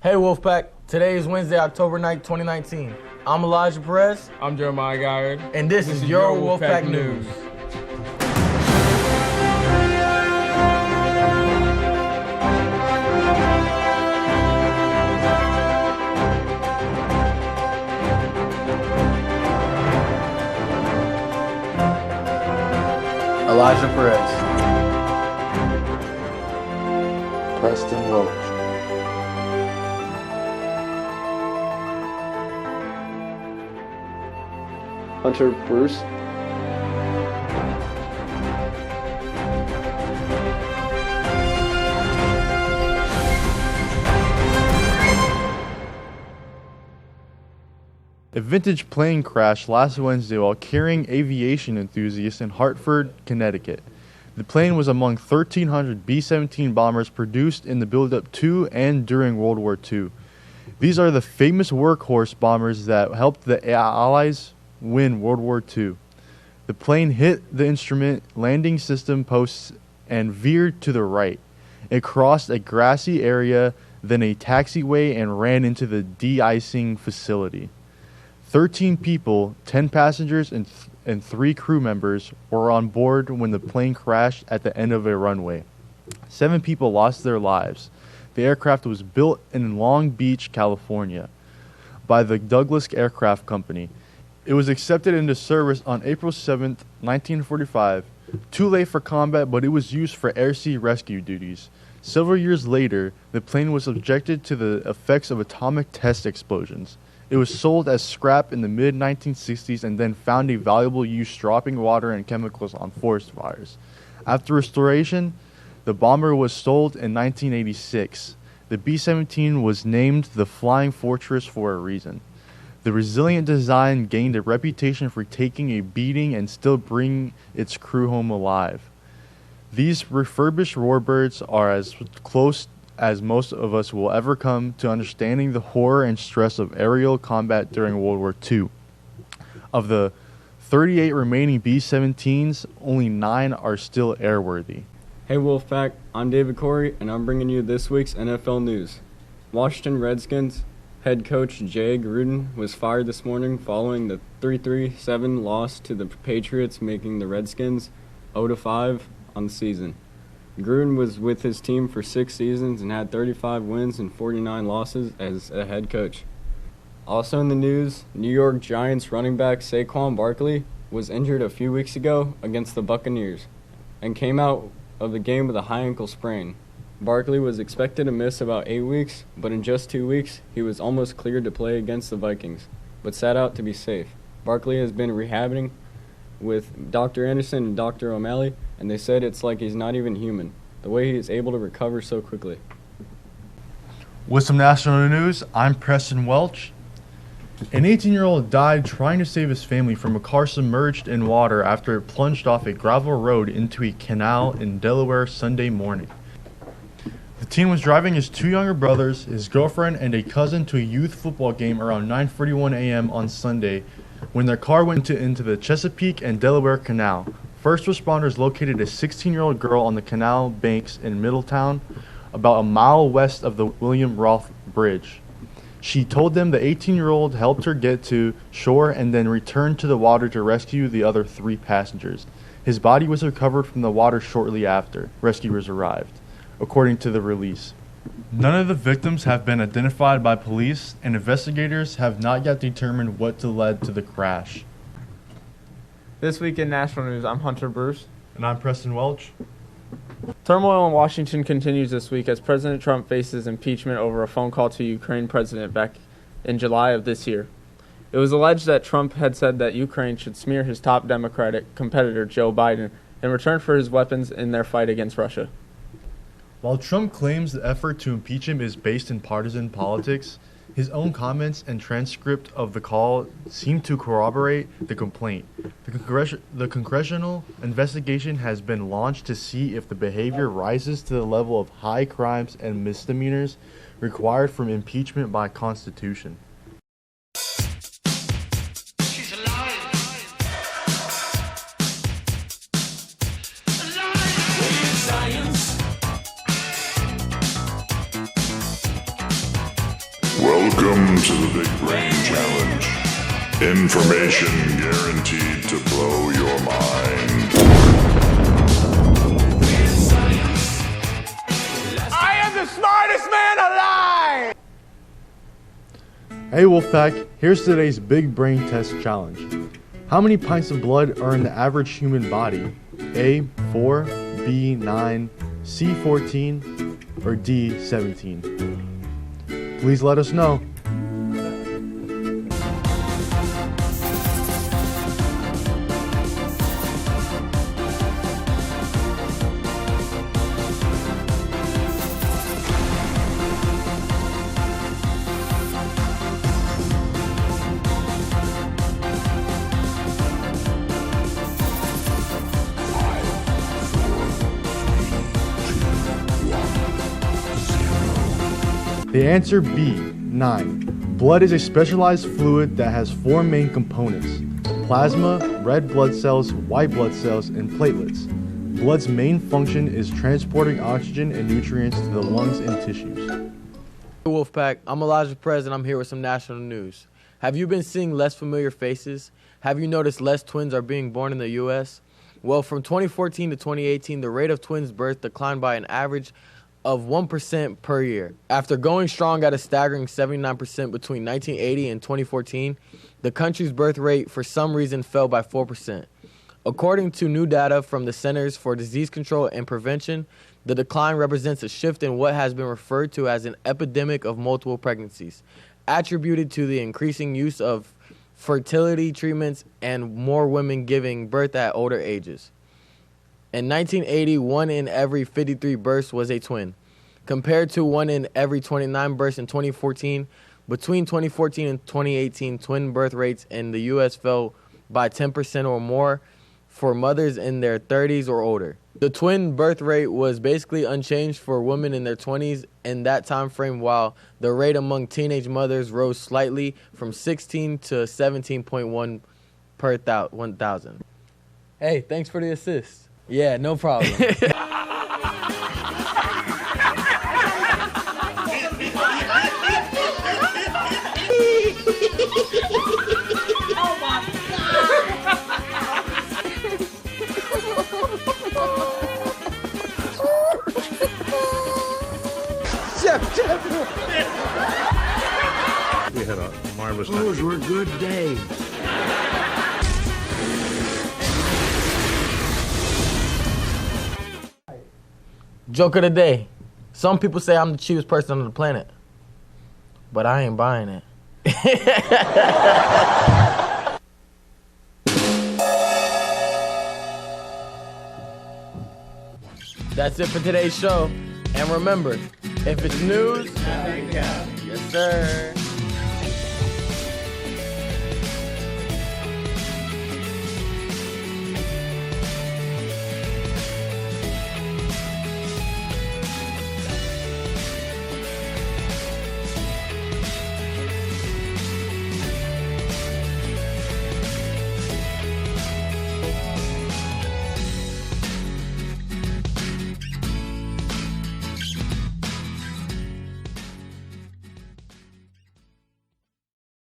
Hey Wolfpack, today is Wednesday, October 9th, 2019. I'm Elijah Perez. I'm Jeremiah Guyard. And this is your Wolfpack News. Elijah Perez. Preston Welch. Hunter Bruce. A vintage plane crashed last Wednesday while carrying aviation enthusiasts in Hartford, Connecticut. The plane was among 1,300 B-17 bombers produced in the build-up to and during World War II. These are the famous workhorse bombers that helped the Allies win World War II. The plane hit the instrument landing system posts and veered to the right. It crossed a grassy area, then a taxiway, and ran into the de-icing facility. 13 people, 10 passengers, and 3 crew members were on board when the plane crashed at the end of a runway. 7 people lost their lives. The aircraft was built in Long Beach, California, by the Douglas Aircraft Company. It was accepted into service on April 7, 1945. Too late for combat, but it was used for air-sea rescue duties. Several years later, the plane was subjected to the effects of atomic test explosions. It was sold as scrap in the mid-1960s and then found a valuable use dropping water and chemicals on forest fires. After restoration, the bomber was sold in 1986. The B-17 was named the Flying Fortress for a reason. The resilient design gained a reputation for taking a beating and still bring its crew home alive. These refurbished warbirds are as close as most of us will ever come to understanding the horror and stress of aerial combat during World War II. Of the 38 remaining B-17s, only 9 are still airworthy. Hey Wolfpack, I'm David Corey, and I'm bringing you this week's NFL news. Washington Redskins head coach Jay Gruden was fired this morning following the 3-7 loss to the Patriots, making the Redskins 0-5 on the season. Gruden was with his team for 6 seasons and had 35 wins and 49 losses as a head coach. Also in the news, New York Giants running back Saquon Barkley was injured a few weeks ago against the Buccaneers and came out of the game with a high ankle sprain. Barkley was expected to miss about 8 weeks, but in just 2 weeks, he was almost cleared to play against the Vikings, but sat out to be safe. Barkley has been rehabbing with Dr. Anderson and Dr. O'Malley, and they said it's like he's not even human, the way he is able to recover so quickly. With some national news, I'm Preston Welch. An 18-year-old died trying to save his family from a car submerged in water after it plunged off a gravel road into a canal in Delaware Sunday morning. The teen was driving his 2 younger brothers, his girlfriend, and a cousin to a youth football game around 9:41 a.m. on Sunday when their car went into the Chesapeake and Delaware Canal. First responders located a 16-year-old girl on the canal banks in Middletown, about a mile west of the William Roth Bridge. She told them the 18-year-old helped her get to shore and then returned to the water to rescue the other 3 passengers. His body was recovered from the water shortly after rescuers arrived, according to the release. None of the victims have been identified by police, and investigators have not yet determined what led to the crash. This week in national news, I'm Hunter Bruce. And I'm Preston Welch. Turmoil in Washington continues this week as President Trump faces impeachment over a phone call to Ukraine president back in July of this year. It was alleged that Trump had said that Ukraine should smear his top Democratic competitor, Joe Biden, in return for his weapons in their fight against Russia. While Trump claims the effort to impeach him is based in partisan politics, his own comments and transcript of the call seem to corroborate the complaint. The congressional investigation has been launched to see if the behavior rises to the level of high crimes and misdemeanors required from impeachment by Constitution. to the Big Brain Challenge. Information guaranteed to blow your mind. I am the smartest man alive! Hey Wolfpack, here's today's Big Brain Test Challenge. How many pints of blood are in the average human body? A, 4, B, 9, C, 14, or D, 17? Please let us know. The answer B, 9. Blood is a specialized fluid that has 4 main components: plasma, red blood cells, white blood cells, and platelets. Blood's main function is transporting oxygen and nutrients to the lungs and tissues. Hey Wolfpack, I'm Elijah Perez and I'm here with some national news. Have you been seeing less familiar faces? Have you noticed less twins are being born in the U.S.? Well, from 2014 to 2018, the rate of twins birth declined by an average of 1% per year. After going strong at a staggering 79% between 1980 and 2014, the country's birth rate for some reason fell by 4%. According to new data from the Centers for Disease Control and Prevention, the decline represents a shift in what has been referred to as an epidemic of multiple pregnancies, attributed to the increasing use of fertility treatments and more women giving birth at older ages. In 1980, 1 in every 53 births was a twin, compared to 1 in every 29 births in 2014. Between 2014 and 2018, twin birth rates in the U.S. fell by 10% or more for mothers in their 30s or older. The twin birth rate was basically unchanged for women in their 20s in that time frame, while the rate among teenage mothers rose slightly from 16 to 17.1 per 1,000. Hey, thanks for the assist. Yeah, no problem. We had a marvelous time. Those were good days. Joke of the day. Some people say I'm the cheapest person on the planet, but I ain't buying it. That's it for today's show. And remember, if it's news, yes sir.